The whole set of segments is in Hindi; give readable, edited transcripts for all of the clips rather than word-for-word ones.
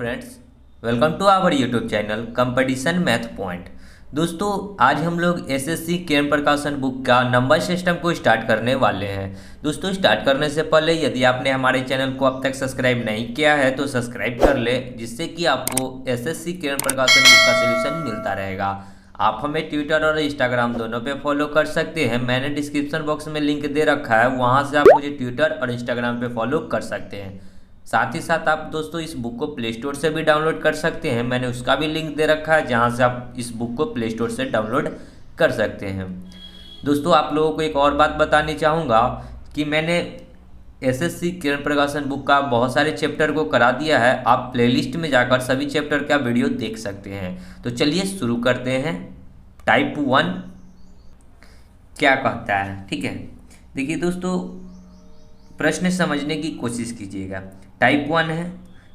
Friends, welcome to our YouTube channel competition math point. दोस्तों, आज हम लोग एसएससी किरण प्रकाशन बुक का नंबर सिस्टम को स्टार्ट करने वाले हैं। दोस्तों, स्टार्ट करने से पहले यदि आपने हमारे चैनल को अब तक सब्सक्राइब नहीं किया है तो सब्सक्राइब कर ले, जिससे कि आपको एसएससी किरण प्रकाशन बुक का सोल्यूशन मिलता रहेगा। आप हमें ट्विटर और इंस्टाग्राम दोनों पे फॉलो कर सकते हैं। मैंने डिस्क्रिप्शन बॉक्स में लिंक दे रखा है, वहाँ से आप मुझे ट्विटर और इंस्टाग्राम पे फॉलो कर सकते हैं। साथ ही साथ आप दोस्तों इस बुक को प्ले स्टोर से भी डाउनलोड कर सकते हैं। मैंने उसका भी लिंक दे रखा है, जहां से आप इस बुक को प्ले स्टोर से डाउनलोड कर सकते हैं। दोस्तों, आप लोगों को एक और बात बतानी चाहूँगा कि मैंने एसएससी किरण प्रकाशन बुक का बहुत सारे चैप्टर को करा दिया है। आप प्लेलिस्ट में जाकर सभी चैप्टर का वीडियो देख सकते हैं। तो चलिए शुरू करते हैं। टाइप 1 क्या कहता है, ठीक है। देखिए दोस्तों, प्रश्न समझने की कोशिश कीजिएगा। टाइप 1 है,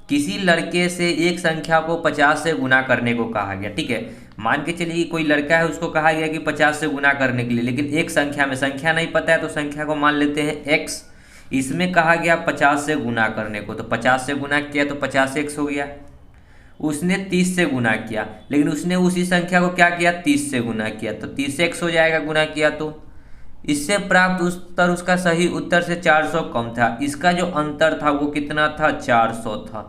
किसी लड़के से एक संख्या को 50 से गुना करने को कहा गया, ठीक है। मान के चलिए कोई लड़का है, उसको कहा गया कि 50 से गुना करने के लिए, लेकिन एक संख्या में संख्या नहीं पता है तो संख्या को मान लेते हैं x। इसमें कहा गया 50 से गुना करने को, तो 50 से गुना किया तो 50x हो गया। उसने 30 से गुना किया, लेकिन उसने उसी संख्या को क्या किया, 30 से गुना किया, तो 30x हो जाएगा गुना किया तो। इससे प्राप्त उत्तर, उसका सही उत्तर से 400 कम था। इसका जो अंतर था वो कितना था, 400 था।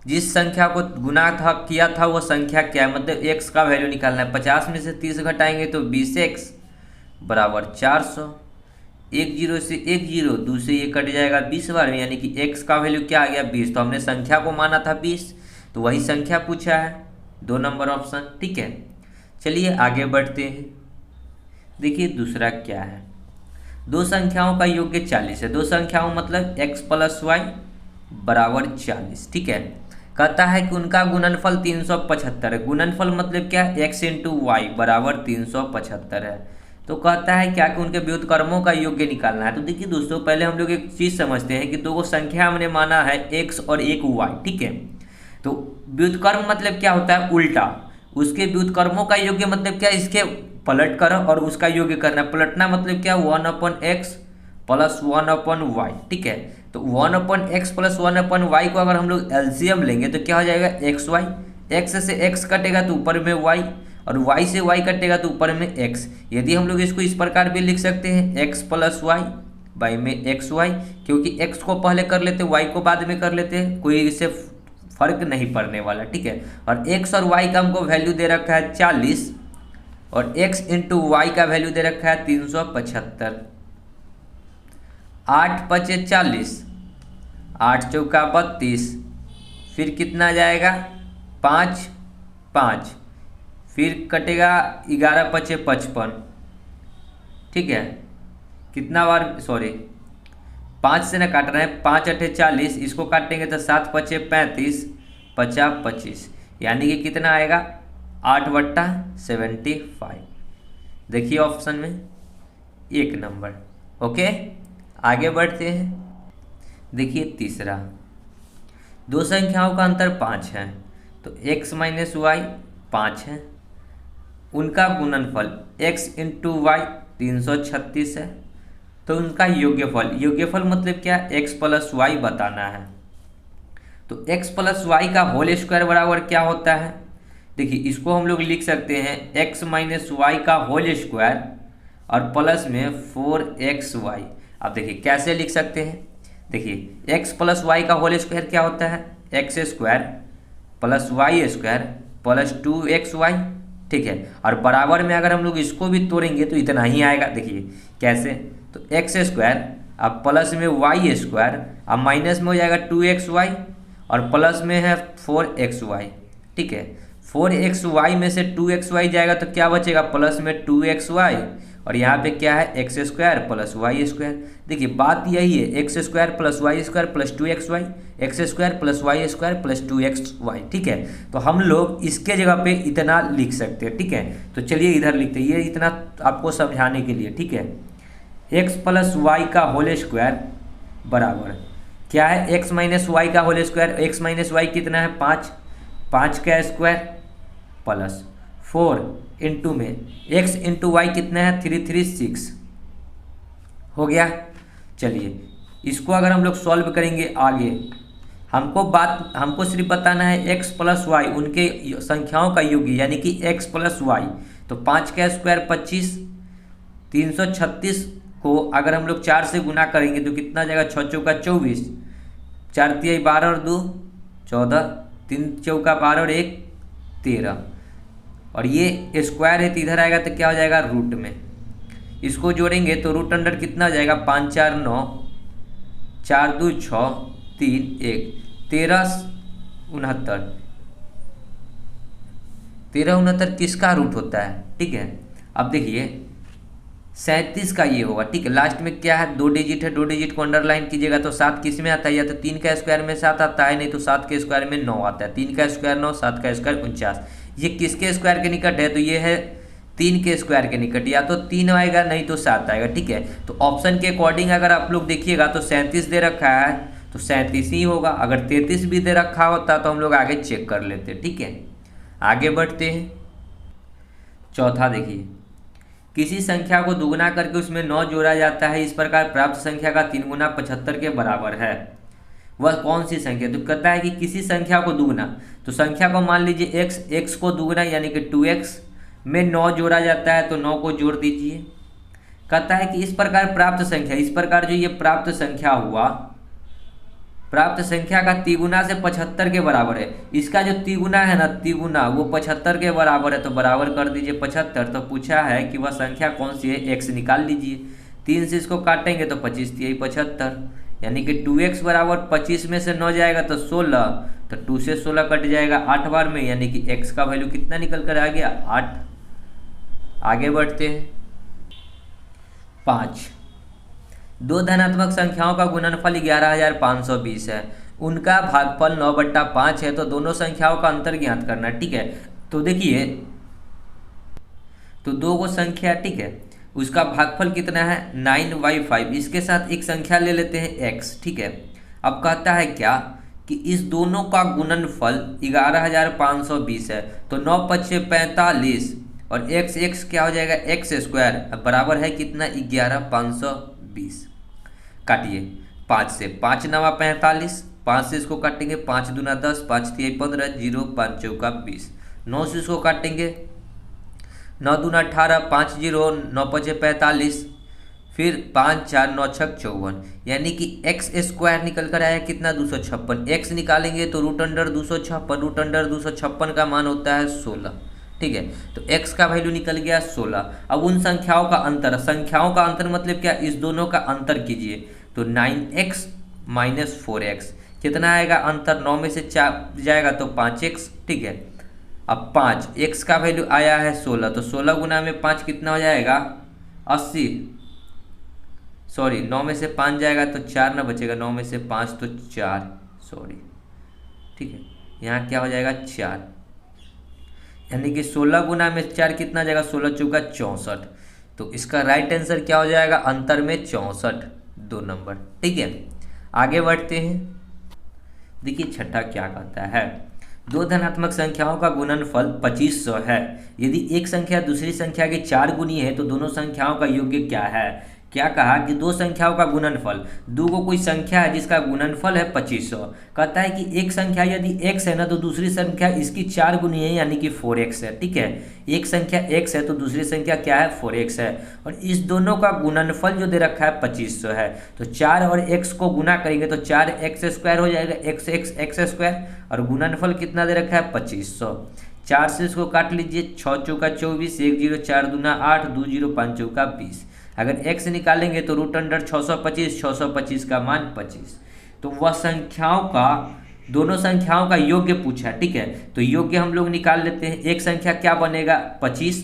जिस संख्या को गुना था किया था वो संख्या क्या है, मतलब x का वैल्यू निकालना है। 50 में से 30 घटाएंगे तो 20x बराबर 400। एक जीरो से एक जीरो, 2 से ये कट जाएगा 20 बार में, यानी कि x का वैल्यू क्या आ गया, 20। तो हमने संख्या को माना था 20, तो वही संख्या पूछा है, 2 नंबर ऑप्शन, ठीक है। चलिए आगे बढ़ते हैं। देखिए दूसरा क्या है, दो संख्याओं का योग्य 40 है। दो संख्याओं मतलब x प्लस वाई बराबर 40, ठीक है। कहता है कि उनका गुणनफल 375 है। गुणनफल मतलब क्या है, x इंटू वाई बराबर 375 है। तो कहता है क्या कि उनके व्युत्क्रमों का योग्य निकालना है। तो देखिए दोस्तों, पहले हम लोग एक चीज़ समझते हैं कि दो संख्या हमने माना है x और एक y, ठीक है। तो व्युत्क्रम मतलब क्या होता है, उल्टा। उसके व्युत्क्रमों का योग्य मतलब क्या, इसके पलट कर और उसका योग्य करना। पलटना मतलब क्या, 1/x प्लस 1/y, ठीक है। तो 1/x प्लस 1/y को अगर हम लोग एलसीएम लेंगे तो क्या हो जाएगा, xy। x से x कटेगा तो ऊपर में y, और y से y कटेगा तो ऊपर में x। यदि हम लोग इसको इस प्रकार भी लिख सकते हैं, x प्लस वाई बाई में xy, क्योंकि x को पहले कर लेते y को बाद में कर लेते हैं, कोई इससे फर्क नहीं पड़ने वाला, ठीक है। और x और y का हमको वैल्यू दे रखा है 40, और x इंटू वाई का वैल्यू दे रखा है 375। 8 पचे 40, 8 चौका 32, फिर कितना जाएगा 5 5, फिर कटेगा 11 पचे 55, ठीक है। कितना बार, सॉरी 5 से ना काट रहे हैं, 5 अठे 40, इसको काटेंगे तो 7 पचे 35, 50 25, यानी कि कितना आएगा 8/75। देखिए ऑप्शन में 1 नंबर, ओके। आगे बढ़ते हैं। देखिए तीसरा, दो संख्याओं का अंतर 5 है, तो x माइनस वाई 5 है। उनका गुणनफल x इंटू वाई 336 है। तो उनका योग्यफल, योग्यफल मतलब क्या, x प्लस वाई बताना है। तो x प्लस वाई का होल स्क्वायर बराबर क्या होता है, देखिए इसको हम लोग लिख सकते हैं x माइनस वाई का होल स्क्वायर और प्लस में 4xy। अब देखिए कैसे लिख सकते हैं, देखिए x प्लस वाई का होल स्क्वायर क्या होता है, x square plus y square plus 2xy, ठीक है। और बराबर में अगर हम लोग इसको भी तोड़ेंगे तो इतना ही आएगा। देखिए कैसे, तो x स्क्वायर अब प्लस में वाई स्क्वायर, अब माइनस में हो जाएगा 2xy, और प्लस में है 4xy, ठीक है। 4xy में से 2xy जाएगा तो क्या बचेगा, प्लस में 2xy, और यहाँ पे क्या है, x square plus y square. देखिए बात यही है, x square plus y square plus 2xy, x square plus y square plus 2xy, ठीक है। तो हम लोग इसके जगह पे इतना लिख सकते हैं, ठीक है। तो चलिए इधर लिखते हैं, ये इतना आपको समझाने के लिए, ठीक है। एक्स प्लस वाई का होल स्क्वायर बराबर क्या है, एक्स माइनस वाई का whole square. X minus y कितना है, 5, 5 का स्क्वायर प्लस 4 इंटू में x इंटू वाई कितना है, 336 हो गया। चलिए इसको अगर हम लोग सॉल्व करेंगे आगे, हमको सिर्फ बताना है x प्लस वाई, उनके संख्याओं का योग यानी कि x प्लस वाई। तो 5 का स्क्वायर 25, 336 को अगर हम लोग 4 से गुना करेंगे तो कितना जाएगा, 6 चौका 24, 4 तिहाई 12 और 2 14, 3 चौका 12 और 1 13, और ये स्क्वायर है तो इधर आएगा तो क्या हो जाएगा, रूट में। इसको जोड़ेंगे तो रूट अंडर कितना हो जाएगा, 5 4 9, 4 2 6, 3 1, 13 69। 13 69 किसका रूट होता है, ठीक है। अब देखिए 37 का ये होगा, ठीक है। लास्ट में क्या है, 2 डिजिट है, 2 डिजिट को अंडरलाइन कीजिएगा तो 7 किस में आता है, या तो 3 का स्क्वायर में 7 आता है, नहीं तो 7 के स्क्वायर में 9 आता है। 3 का स्क्वायर 9, 7 का स्क्वायर 49। ये किसके स्क्वायर के निकट है, तो ये है 3 के स्क्वायर के निकट, या तो 3 आएगा नहीं तो 7 आएगा, ठीक है। तो ऑप्शन के अकॉर्डिंग अगर आप लोग देखिएगा तो 37 दे रखा है तो 37 ही होगा। अगर 33 भी दे रखा होता तो हम लोग आगे चेक कर लेते, ठीक है। आगे बढ़ते हैं। चौथा देखिए, किसी संख्या को दुगुना करके उसमें 9 जोड़ा जाता है, इस प्रकार प्राप्त संख्या का 3 गुना 75 के बराबर है। वह कौन सी संख्या, तो कहता है कि किसी संख्या को दुगुना, तो संख्या को मान लीजिए x को दुगुना यानी कि 2x में 9 जोड़ा जाता है तो 9 को जोड़ दीजिए। कहता है कि इस प्रकार प्राप्त संख्या, इस प्रकार जो ये प्राप्त संख्या हुआ, प्राप्त संख्या का तिगुना से 75 के बराबर है। इसका जो तिगुना है ना, तिगुना वो 75 के बराबर है, तो बराबर कर दीजिए 75। तो पूछा है कि वह संख्या कौन सी है, x निकाल लीजिए। 3 से इसको काटेंगे तो 25 यही 75, यानी कि 2x बराबर 25 में से 9 जाएगा तो 16, तो 2 से 16 कट जाएगा 8 बार में, यानी कि x का वैल्यू कितना निकल कर आ गया, 8। आगे बढ़ते हैं। 5, दो धनात्मक संख्याओं का गुणनफल 11,520 है, उनका भागफल 9/5 है, तो दोनों संख्याओं का अंतर ज्ञात करना है, ठीक है। तो देखिए, तो दो को संख्या, ठीक है, उसका भागफल कितना है 9/5। इसके साथ एक संख्या ले लेते हैं x, ठीक है। अब कहता है क्या कि इस दोनों का गुणनफल 11,520 है, तो 9 5 45 और x क्या हो जाएगा, x स्क्वायर बराबर है कितना, 11,520। काटिए 5 से, 5 9 45, 5 से इसको काटेंगे 5 दूना 10, 5 3 15, 0 5 चौका 20। 9 से इसको काटेंगे 9 दूना 18, 5 0 9 5 45, फिर 5 4 9 6 54, यानी कि x स्क्वायर निकल कर आया कितना, 256। x निकालेंगे तो रूट अंडर 256, रूट अंडर 256 का मान होता है 16, ठीक है। तो x का वैल्यू निकल गया 16। अब उन संख्याओं का अंतर, संख्याओं का अंतर मतलब क्या, इस दोनों का अंतर कीजिए तो 9x - 4x कितना आएगा अंतर, 9 में से 4 जाएगा तो 5x, ठीक है। अब 5 x का वैल्यू आया है 16, तो 16 गुना में 5 कितना हो जाएगा, 80। सॉरी 9 में से 5 जाएगा तो 4 ना बचेगा, 9 में से 5 तो 4, सॉरी, ठीक है। यहाँ क्या हो जाएगा 4, यानी कि 16 गुना में 4 कितना जाएगा, 16 चौका 64। तो इसका राइट आंसर क्या हो जाएगा, अंतर में 64, 2 नंबर, ठीक है। आगे बढ़ते हैं। देखिए छठा क्या कहता है, दो धनात्मक संख्याओं का गुणनफल 2500 है, यदि एक संख्या दूसरी संख्या के 4 गुनी है तो दोनों संख्याओं का योग क्या है। क्या कहा कि दो संख्याओं का गुणनफल, दो को कोई संख्या है जिसका गुणनफल है 2500। कहता है कि एक संख्या यदि x है ना तो दूसरी संख्या इसकी 4 गुनी है यानी कि 4x है, ठीक है। एक संख्या x है तो दूसरी संख्या क्या है 4x है, और इस दोनों का गुणनफल जो दे रखा है 2500 है। तो 4 और x को गुना करेंगे तो 4x स्क्वायर हो जाएगा, x स्क्वायर, और गुणनफल कितना दे रखा है 2500। 4 से इसको काट लीजिए, 6 चौका 24, 1 0 4 दूना 8, 2 0 5 चौका 20। अगर x निकालेंगे तो रूट अंडर 625, 625 का मान 25। तो वह संख्याओं का, दोनों संख्याओं का योग्य पूछा, ठीक है। तो योग्य हम लोग निकाल लेते हैं। एक संख्या क्या बनेगा 25,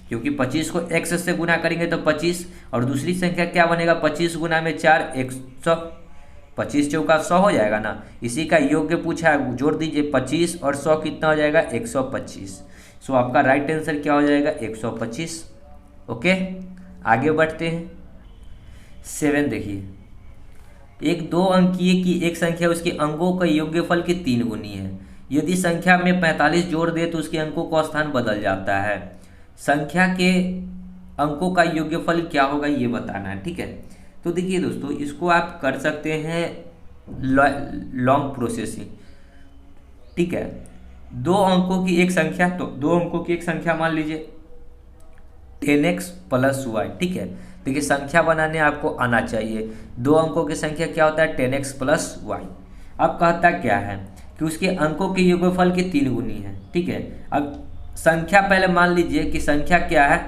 क्योंकि 25 को x से गुना करेंगे तो 25, और दूसरी संख्या क्या बनेगा 25 गुना में 4 100, 25 चौका 100 हो जाएगा ना। इसी का योग्य पूछा है, जोड़ दीजिए 25 और 100 कितना हो जाएगा 125। सो आपका राइट आंसर क्या हो जाएगा 125। ओके, आगे बढ़ते हैं। 7 देखिए, एक 2 अंकीय की एक संख्या उसके अंकों का योग्यफल की 3 गुनी है, यदि संख्या में 45 जोड़ दे तो उसके अंकों का स्थान बदल जाता है। संख्या के अंकों का योग्यफल क्या होगा ये बताना है, ठीक है। तो देखिए दोस्तों, इसको आप कर सकते हैं लॉन्ग प्रोसेसिंग, ठीक है। दो अंकों की एक संख्या, तो दो अंकों की एक संख्या मान लीजिए 10x प्लस वाई, ठीक है। देखिए संख्या बनाने आपको आना चाहिए, दो अंकों की संख्या क्या होता है 10x प्लस वाई। अब कहता क्या है कि उसके अंकों के योगफल के 3 गुनी है, ठीक है। अब संख्या पहले मान लीजिए कि संख्या क्या है,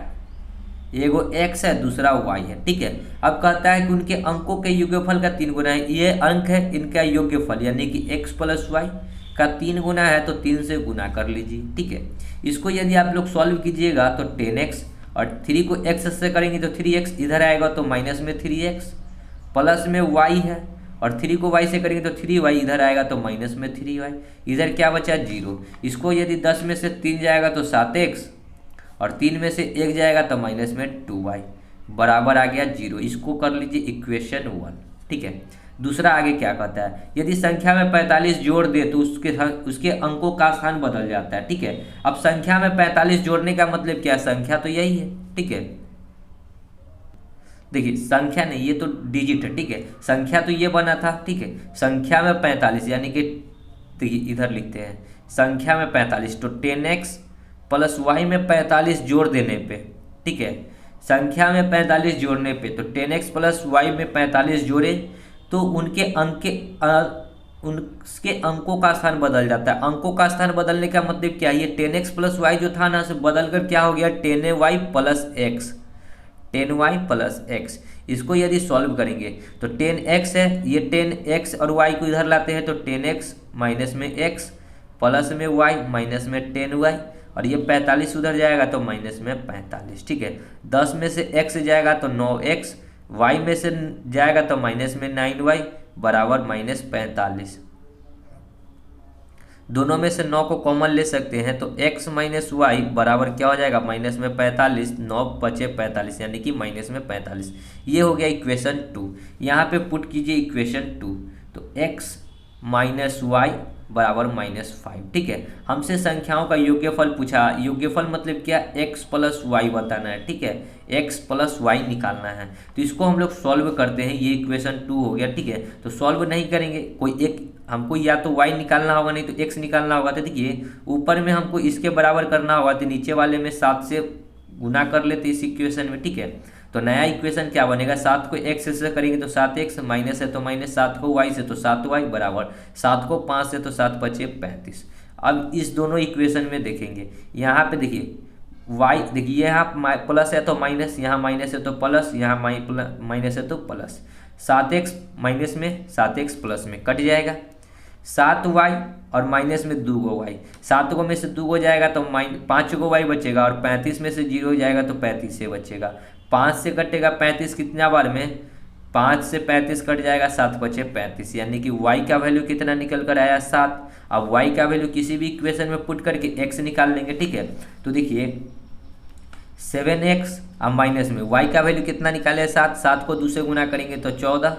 एगो x है दूसरा y है, ठीक है। अब कहता है कि उनके अंकों के योगफल का 3 गुना है, ये अंक है इनका योगफल यानी कि x प्लस वाई का 3 गुना है तो 3 से गुना कर लीजिए, ठीक है। इसको यदि आप लोग सॉल्व कीजिएगा तो 10x और 3 को x से करेंगे तो 3x इधर आएगा तो माइनस में 3x, प्लस में y है और 3 को y से करेंगे तो 3y इधर आएगा तो माइनस में 3y, इधर क्या बचा 0। इसको यदि 10 में से 3 जाएगा तो 7x और 3 में से 1 जाएगा तो माइनस में 2y बराबर आ गया 0। इसको कर लीजिए इक्वेशन 1, ठीक है। दूसरा आगे क्या कहता है, यदि संख्या में 45 जोड़ दे तो उसके अंकों का स्थान बदल जाता है, ठीक है। अब संख्या में 45 जोड़ने का मतलब क्या है, संख्या तो यही है, ठीक है। देखिए संख्या नहीं, ये तो डिजिट है, ठीक है। संख्या तो ये बना था, ठीक है। संख्या में 45 यानी कि देखिए इधर लिखते हैं संख्या में 45 तो 10x प्लस वाई में 45 जोड़ देने पे, ठीक है। संख्या में 45 जोड़ने पे तो 10x प्लस वाई में 45 जोड़े तो उनके उसके अंकों का स्थान बदल जाता है। अंकों का स्थान बदलने का मतलब क्या है, ये 10x प्लस वाई जो था ना से बदल कर क्या हो गया 10y plus x, 10y plus x. इसको यदि सॉल्व करेंगे तो 10x है, ये 10x और y को इधर लाते हैं तो 10x माइनस में x प्लस में y माइनस में 10y और ये 45 उधर जाएगा तो माइनस में 45, ठीक है। 10 में से x जाएगा तो 9x, y में से जाएगा तो माइनस में 9y बराबर माइनस 45। दोनों में से 9 को कॉमन ले सकते हैं तो x माइनस वाई बराबर क्या हो जाएगा माइनस में 45, 9 बचे 45 यानी कि माइनस में 45। ये हो गया इक्वेशन 2। यहाँ पे पुट कीजिए इक्वेशन 2 तो x माइनस वाई बराबर -5, ठीक है। हमसे संख्याओं का योग्यफल पूछा, योग्यफल मतलब क्या x प्लस वाई बताना है, ठीक है। x प्लस वाई निकालना है तो इसको हम लोग सॉल्व करते हैं। ये इक्वेशन 2 हो गया, ठीक है। तो सॉल्व नहीं करेंगे, कोई एक हमको या तो y निकालना होगा नहीं तो x निकालना होगा। तो देखिए ऊपर में हमको इसके बराबर करना होगा तो नीचे वाले में 7 से गुना कर लेते इस इक्वेशन में, ठीक है। तो नया इक्वेशन क्या बनेगा, 7 को x से करेंगे तो 7x, माइनस है तो माइनस, 7 को y से तो 7y बराबर 7 को 5 से तो 7 बचे 35। अब इस दोनों इक्वेशन में देखेंगे, यहाँ पे देखिए y, देखिए यहाँ प्लस है तो माइनस, यहाँ माइनस है तो प्लस, यहाँ माइनस है तो प्लस। 7x माइनस में 7x प्लस में कट जाएगा, 7y और माइनस में 2 गो y, 7 को में से 2 गो जाएगा तो 5 गो y बचेगा और 35 में से 0 जाएगा तो 35 से बचेगा। 5 से कटेगा 35 कितना बार में, 5 से 35 कट जाएगा, 7 बचे 35 यानी कि y का वैल्यू कितना निकल कर आया 7। अब y का वैल्यू किसी भी इक्वेशन में पुट करके x निकाल लेंगे, ठीक है। तो देखिए 7x अब माइनस में y का वैल्यू कितना निकाले 7, 7 को 2 से गुना करेंगे तो 14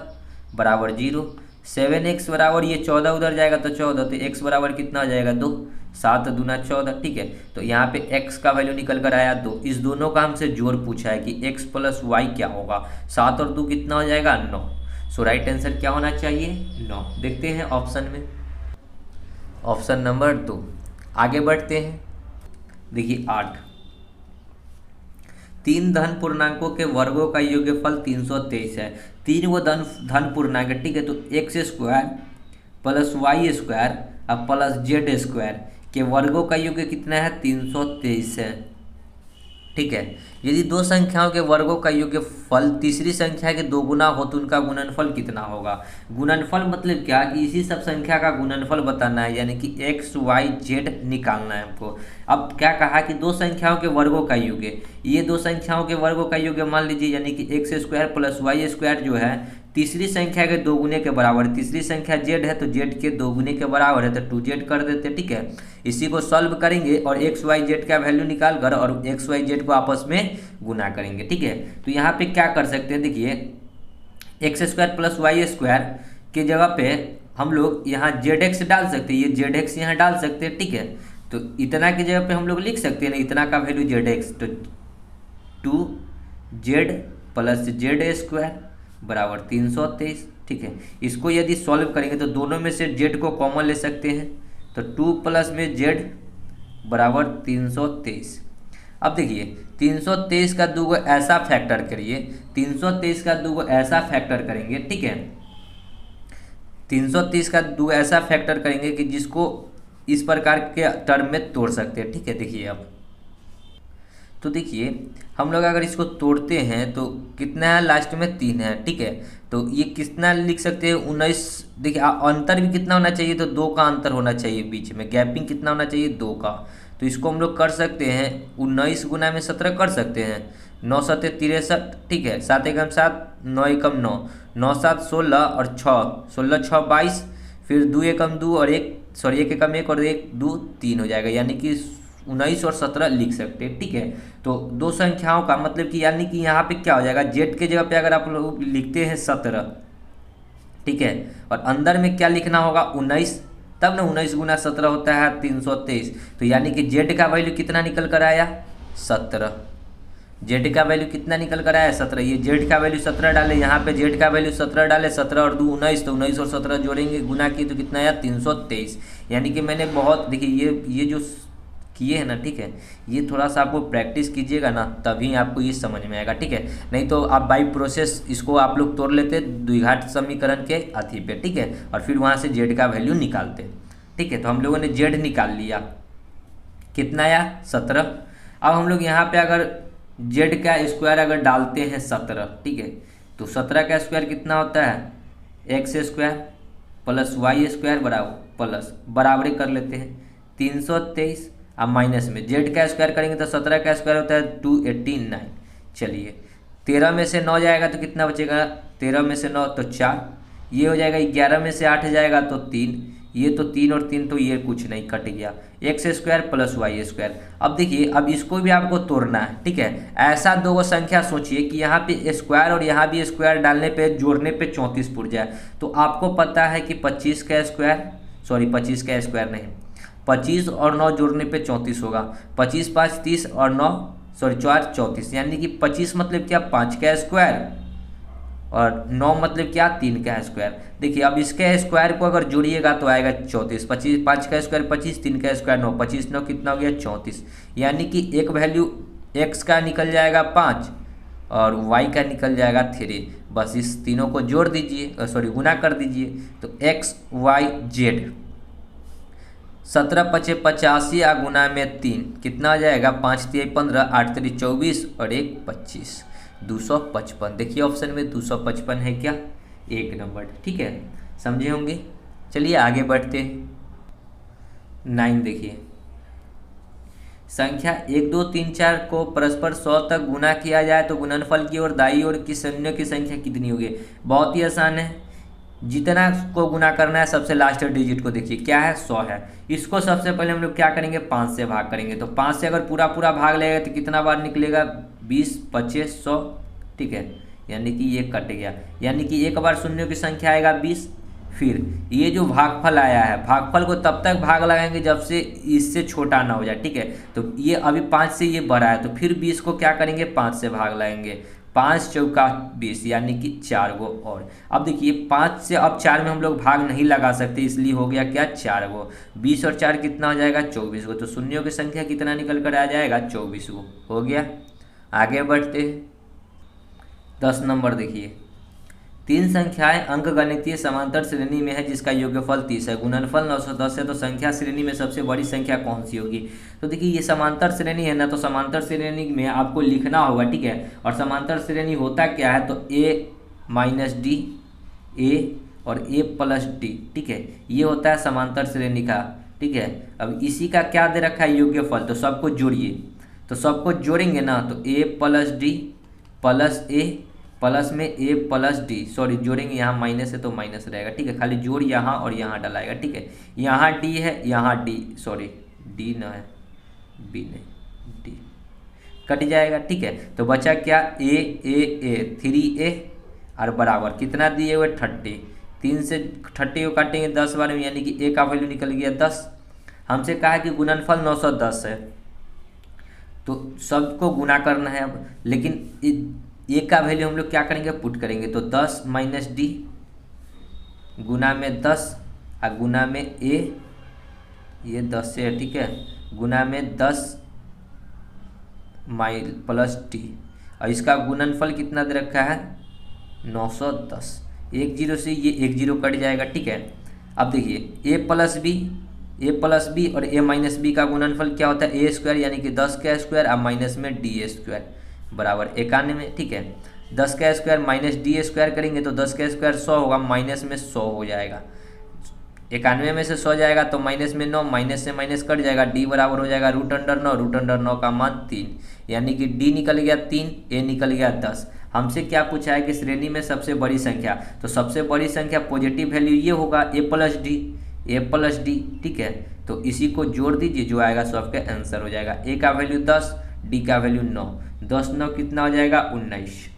बराबर 0। 7x बराबर ये 14 उधर जाएगा तो 14, तो x बराबर कितना हो जाएगा 2, 7 दूना 14, ठीक है। तो यहाँ पे x का वैल्यू निकल कर आया 2। इस दोनों का हमसे जोड़ पूछा है कि x प्लस वाई क्या होगा, 7 और 2 कितना हो जाएगा 9। सो राइट आंसर क्या होना चाहिए 9। देखते हैं ऑप्शन में, ऑप्शन नंबर 2। आगे बढ़ते हैं, देखिए 8, 3 धन पूर्णांकों के वर्गों का योगफल 323 है। 3 वो धन पूर्णांक, ठीक है। तो x square plus y square और प्लस जेड स्क्वायर के वर्गों का योग कितना है 323 है, ठीक है। यदि दो संख्याओं के वर्गों का योगफल तीसरी संख्या के 2 गुना हो तो उनका गुणनफल कितना होगा। गुणनफल मतलब क्या कि इसी सब संख्या का गुणनफल बताना है यानी कि x y z निकालना है हमको। अब क्या कहा कि दो संख्याओं के वर्गों का योग, ये दो संख्याओं के वर्गों का योग मान लीजिए यानी कि x square plus y square जो है तीसरी संख्या के 2 गुने के बराबर है। तीसरी संख्या z है तो z के 2 गुने के बराबर है तो 2z कर देते, ठीक है। इसी को सॉल्व करेंगे और x y z का वैल्यू निकाल कर और x y z को आपस में गुना करेंगे, ठीक है। तो यहाँ पे क्या कर सकते हैं, देखिए x square plus y square के जगह पे हम लोग यहाँ जेड डाल सकते हैं, ये जेड यहाँ डाल सकते हैं, ठीक है। तो इतना की जगह पे हम लोग लिख सकते हैं ना, इतना का वैल्यू जेड तो 2z प्लस जेड स्क्वायर बराबर 323, ठीक है। इसको यदि सॉल्व करेंगे तो दोनों में से जेड को कॉमन ले सकते हैं, तो 2 प्लस में जेड बराबर 323। अब देखिए 323 का दूगो ऐसा फैक्टर करिए, 323 का दूगो ऐसा फैक्टर करेंगे, ठीक है। 330 का दूगो ऐसा फैक्टर करेंगे कि जिसको इस प्रकार के टर्म में तोड़ सकते हैं, ठीक है। देखिए अब तो देखिए हम लोग अगर इसको तोड़ते हैं तो कितना है, लास्ट में 3 है, ठीक है। तो ये कितना लिख सकते हैं, 19। देखिए अंतर भी कितना होना चाहिए, तो 2 का अंतर होना चाहिए बीच में, गैपिंग कितना होना चाहिए, 2 का। तो इसको हम लोग कर सकते हैं 19 गुना में 17 कर सकते हैं, 9 सत्ते 63, ठीक है। 7 एकम 7, 9 एकम 9, 9 7 16 और 6 16 6 22, फिर 2 एकम 2 और 1 1 एकम 1 और 1 2 3 हो जाएगा, यानी कि 19 और 17 लिख सकते हैं, ठीक है। तो दो संख्याओं का मतलब कि यानी कि यहाँ पे क्या हो जाएगा, जेड के जगह पे अगर आप लोग लिखते हैं 17, ठीक है, और अंदर में क्या लिखना होगा 19, तब ना 19 गुना 17 होता है 323। तो यानी कि जेड का वैल्यू कितना निकल कर आया, 17। जेड का वैल्यू कितना निकल कर आया, 17। ये जेड का वैल्यू 17 डाले, यहाँ पे जेड का वैल्यू 17 डाले, 17 और 2 19, तो 19 और 17 जोड़ेंगे, गुना किए तो कितना आया 323। यानी कि मैंने बहुत, देखिए ये जो किए हैं ना, ठीक है, ये थोड़ा सा आपको प्रैक्टिस कीजिएगा ना, तभी आपको ये समझ में आएगा, ठीक है। नहीं तो आप बाई प्रोसेस इसको आप लोग तोड़ लेते द्विघात समीकरण के अथी पे, ठीक है, और फिर वहाँ से जेड का वैल्यू निकालते, ठीक है। तो हम लोगों ने जेड निकाल लिया, कितना आया 17। अब हम लोग यहाँ पे अगर जेड का स्क्वायर अगर डालते हैं 17, ठीक है, तो 17 का स्क्वायर कितना होता है, x square plus y square बराबर प्लस बराबरी कर लेते हैं 323। अब माइनस में जेड का स्क्वायर करेंगे तो 17 का स्क्वायर होता है 289। चलिए 13 में से 9 जाएगा तो कितना बचेगा, 13 में से 9 तो 4, ये हो जाएगा 11 में से 8 जाएगा तो 3, ये तो 3 और 3 तो ये कुछ नहीं, कट गया, x square plus y square. अब देखिए अब इसको भी आपको तोड़ना है, ठीक है। ऐसा दो संख्या सोचिए कि यहाँ पे स्क्वायर और यहाँ भी स्क्वायर डालने पे जोड़ने पे 34 पुर जाए। तो आपको पता है कि 25 का स्क्वायर, सॉरी 25 का स्क्वायर नहीं, 25 और 9 जोड़ने पे 34 होगा, 25 5 30 और 9 सॉरी 4 34, यानी कि 25 मतलब क्या 5 का स्क्वायर और 9 मतलब क्या 3 का स्क्वायर। देखिए अब इसके स्क्वायर को अगर जोड़िएगा तो आएगा 34, 25 5 का स्क्वायर 25, 3 का स्क्वायर 9, 25 9 कितना हो गया 34, यानी कि एक वैल्यू x का निकल जाएगा 5 और y का निकल जाएगा 3। बस इस तीनों को जोड़ दीजिए, सॉरी गुना कर दीजिए, तो x y z 17 5 85 या गुना में 3 कितना आ जाएगा, 5 3 15 8 3 24 और 1 25, 255। देखिए ऑप्शन में 255 है क्या, एक नंबर, ठीक है, समझे होंगे। चलिए आगे बढ़ते हैं। 9 देखिए, संख्या 1 2 3 4 को परस्पर 100 तक गुना किया जाए तो गुणनफल की ओर दाईं ओर की शून्य की संख्या कितनी होगी। बहुत ही आसान है, जितना को गुना करना है सबसे लास्ट डिजिट को देखिए क्या है 100 है। इसको सबसे पहले हम लोग क्या करेंगे 5 से भाग करेंगे, तो 5 से अगर पूरा पूरा भाग लगेगा तो कितना बार निकलेगा 20 25 100, ठीक है, यानी कि ये कट गया, यानी कि एक बार शून्यों की संख्या आएगा 20। फिर ये जो भागफल आया है, भागफल को तब तक भाग लगाएंगे जब से इससे छोटा ना हो जाए, ठीक है। तो ये अभी 5 से ये बड़ा है, तो फिर 20 को क्या करेंगे 5 से भाग लगाएंगे, 5 चौका 20 यानी कि 4 गो। और अब देखिए 5 से अब 4 में हम लोग भाग नहीं लगा सकते, इसलिए हो गया क्या 4 गो, 20 और 4 कितना हो जाएगा 24 गो। तो शून्यों की संख्या कितना निकल कर आ जाएगा 24 गो, हो गया। आगे बढ़ते 10 नंबर देखिए, 3 संख्याएं अंकगणितीय समांतर श्रेणी में है जिसका योगफल 30 है, गुणनफल 910 है, तो संख्या श्रेणी में सबसे बड़ी संख्या कौन सी होगी। तो देखिए ये समांतर श्रेणी है ना, तो समांतर श्रेणी में आपको लिखना होगा, ठीक है। और समांतर श्रेणी होता क्या है, तो a माइनस डी, a और a प्लस डी, ठीक है, ये होता है समांतर श्रेणी का, ठीक है। अब इसी का क्या दे रखा है योगफल, तो सबको जोड़िए, तो सबको जोड़ेंगे ना, तो a plus D plus a plus में a प्लस डी, सॉरी जोड़ेंगे, यहाँ माइनस है तो माइनस रहेगा, ठीक है, खाली जोड़ यहाँ और यहाँ डलाएगा, ठीक है। यहाँ d है, यहाँ d, सॉरी d ना है b नहीं d, कट जाएगा, ठीक है। तो बचा क्या a 3a और बराबर कितना दिए हुए 30, 3 से 30 को काटेंगे 10 बार में, यानी कि a का वैल्यू निकल गया 10। हमसे कहा है कि गुणनफल 910 है, तो सबको गुना करना है अब, लेकिन ए का वैल्यू हम लोग क्या करेंगे पुट करेंगे, तो 10 माइनस डी गुना में 10 और गुना में ए, ये 10 से है, ठीक है, गुना में 10 माइल प्लस टी, और इसका गुणनफल कितना दे रखा है 910। एक जीरो से ये एक जीरो कट जाएगा, ठीक है। अब देखिए ए प्लस बी और ए माइनस बी का गुणनफल क्या होता है ए स्क्वायर, यानी कि 10 का स्क्वायर और माइनस में डी स्क्वायर बराबर 91, ठीक है। 10 का स्क्वायर माइनस डी स्क्वायर करेंगे तो 10 का स्क्वायर 100 होगा, माइनस में 100 हो जाएगा, 91 में से 100 जाएगा तो माइनस में 9, माइनस से माइनस कट जाएगा, डी बराबर हो जाएगा √9, √9 का मान 3, यानी कि डी निकल गया 3, ए निकल गया 10। हमसे क्या पूछा है कि श्रेणी में सबसे बड़ी संख्या, तो सबसे बड़ी संख्या पॉजिटिव वैल्यू ये होगा ए प्लस डी, ठीक है। तो इसी को जोड़ दीजिए, जो आएगा सो आपका आंसर हो जाएगा। ए का वैल्यू 10, डी का वैल्यू 9, 10 9 कितना हो जाएगा 19।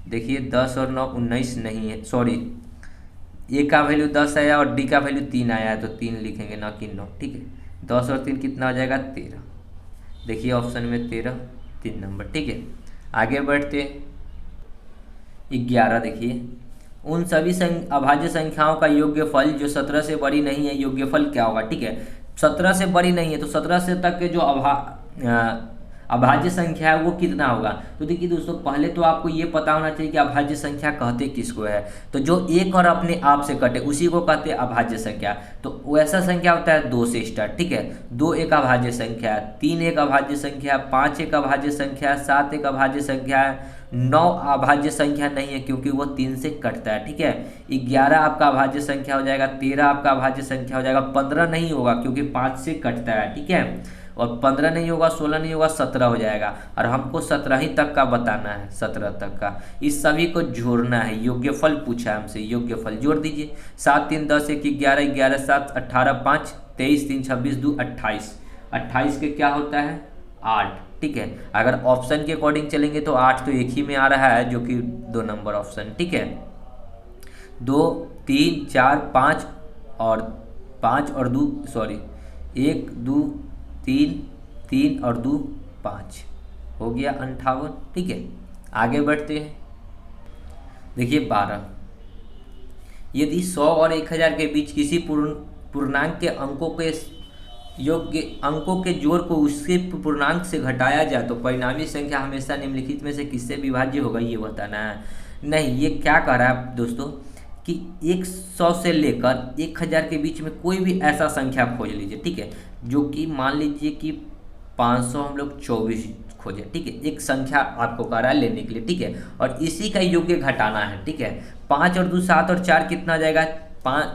देखिए 10 और 9 19 नहीं है, सॉरी, ए का वैल्यू 10 आया और डी का वैल्यू 3 आया है, तो 3 लिखेंगे ना कि 9, ठीक है। 10 और 3 कितना हो जाएगा 13। देखिए ऑप्शन में 13 3 नंबर, ठीक है। आगे बढ़ते 11, देखिए उन सभी अभाज्य संख्याओं का योग्यफल जो 17 से बड़ी नहीं है, योग्यफल क्या होगा, ठीक है। 17 से बड़ी नहीं है तो 17 से तक के जो अभाज्य संख्या है वो कितना होगा। तो देखिए दोस्तों, पहले तो आपको ये पता होना चाहिए कि अभाज्य संख्या कहते किसको है। तो जो एक और अपने आप से कटे उसी को कहते हैं अभाज्य संख्या। तो वैसा संख्या होता है 2 से स्टार्ट, ठीक है। 2 एक अभाज्य संख्या है, 3 एक अभाज्य संख्या है, 5 एक अभाज्य संख्या है, 7 एक अभाज्य संख्या है, 9 अभाज्य संख्या नहीं है क्योंकि वो 3 से कटता है, ठीक है। 11 आपका अभाज्य संख्या हो जाएगा, 13 आपका अभाज्य संख्या हो जाएगा, 15 नहीं होगा क्योंकि 5 से कटता है, ठीक है। और 15 नहीं होगा, 16 नहीं होगा, 17 हो जाएगा। और हमको 17 ही तक का बताना है, 17 तक का। इस सभी को जोड़ना है, योग्यफल पूछा है हमसे, योग्यफल जोड़ दीजिए। 7 3 10 1 11, 11 7 18 5 23 3 26 2 28, 28 के क्या होता है 8, ठीक है। अगर ऑप्शन के अकॉर्डिंग चलेंगे तो 8 तो एक ही में आ रहा है, जो कि 2 नंबर ऑप्शन, ठीक है। 2 3 4 5 और 5 और 2 सॉरी 1 2 3 3 और 2 5 हो गया 58, ठीक है। आगे बढ़ते हैं, देखिए 12, यदि 100 और 1000 के बीच किसी पूर्णांक के अंकों के जोड़ को उसके पूर्णांक से घटाया जाए तो परिणामी संख्या हमेशा निम्नलिखित में से किससे विभाज्य होगा, ये बताना है। नहीं, ये क्या कह रहा है दोस्तों कि 100 से लेकर 1000 के बीच में कोई भी ऐसा संख्या खोज लीजिए, ठीक है। जो कि मान लीजिए कि 500 हम लोग 24 खोजे, ठीक है। एक संख्या आपको कह रहा है लेने के लिए, ठीक है। और इसी का योग्य घटाना है, ठीक है। 5 और 2 7 और 4 कितना जाएगा 5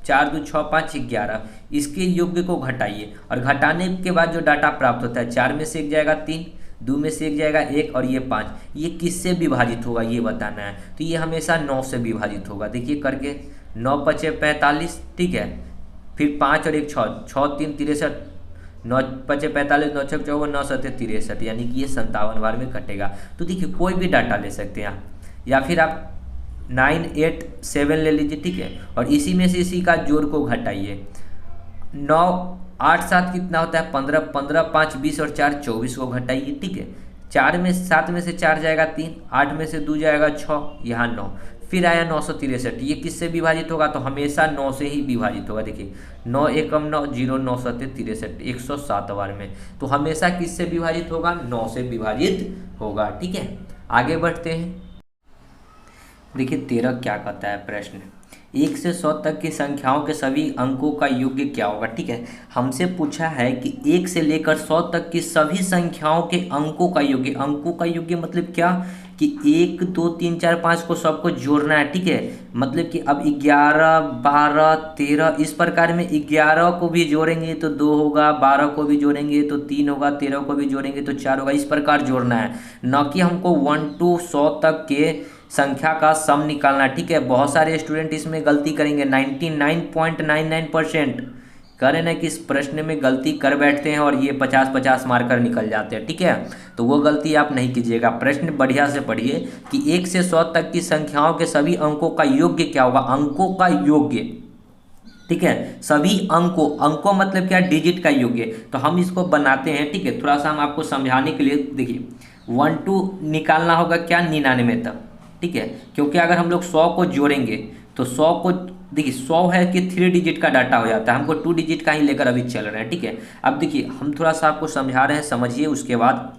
4 2 6 5 11, इसके योग्य को घटाइए और घटाने के बाद जो डाटा प्राप्त होता है 4 में से 1 जाएगा 3, 2 में से 1 जाएगा 1 और ये 5, ये किससे विभाजित होगा ये बताना है। तो ये हमेशा 9 से विभाजित होगा। देखिए करके 9 5 45, ठीक है। फिर 5 और 1 6, 6 3 63, 9 5 45, 9 6 54, 9 7 63, यानी कि ये 57 बार में कटेगा। तो देखिए कोई भी डाटा ले सकते हैं आप, या फिर आप 9 8 7 ले लीजिए, ठीक है। और इसी में से इसी का जोड़ को घटाइए। 9 8 7 कितना होता है 15, 15 5 20 और 4 24 को घटाइए, ठीक है। 7 में से 4 जाएगा 3, 8 में से 2 जाएगा 6, यहाँ 9, फिर आया 963, ये किससे विभाजित होगा तो हमेशा 9 से ही विभाजित होगा। देखिए 9 एकम 9 0 9 7 63, 107 बार में, तो हमेशा किससे विभाजित होगा 9 से विभाजित होगा, ठीक है। आगे बढ़ते हैं, देखिए 13 क्या कहता है प्रश्न, 1 से 100 तक की संख्याओं के सभी अंकों का योग्य क्या होगा, ठीक है। हमसे पूछा है कि 1 से लेकर 100 तक की सभी संख्याओं के अंकों का योग्य, अंकों का योग्य मतलब क्या कि 1 2 3 4 5 को सबको जोड़ना है, ठीक है। मतलब कि अब 11 12 13 इस प्रकार में 11 को भी जोड़ेंगे तो 2 होगा, 12 को भी जोड़ेंगे तो 3 होगा, 13 को भी जोड़ेंगे तो 4 होगा, इस प्रकार जोड़ना है, न कि हमको 1 to 100 तक के संख्या का सम निकालना, ठीक है। बहुत सारे स्टूडेंट इसमें गलती करेंगे, 99.99% करें ना कि इस प्रश्न में गलती कर बैठते हैं और ये 50-50 मार्कर निकल जाते हैं, ठीक है। तो वो गलती आप नहीं कीजिएगा, प्रश्न बढ़िया से पढ़िए कि 1 से 100 तक की संख्याओं के सभी अंकों का योग्य क्या होगा, अंकों का योग्य, ठीक है। सभी अंकों मतलब क्या, डिजिट का योग्य। तो हम इसको बनाते हैं, ठीक है। थोड़ा सा हम आपको समझाने के लिए, देखिए 1 2 निकालना होगा क्या 99 तक, ठीक है, क्योंकि अगर हम लोग 100 को जोड़ेंगे तो 100 को, देखिए 100 है कि 3 डिजिट का डाटा हो जाता है, हमको 2 डिजिट का ही लेकर अभी चल रहे हैं। ठीक है, अब देखिए हम थोड़ा सा आपको समझा रहे हैं, समझिए। उसके बाद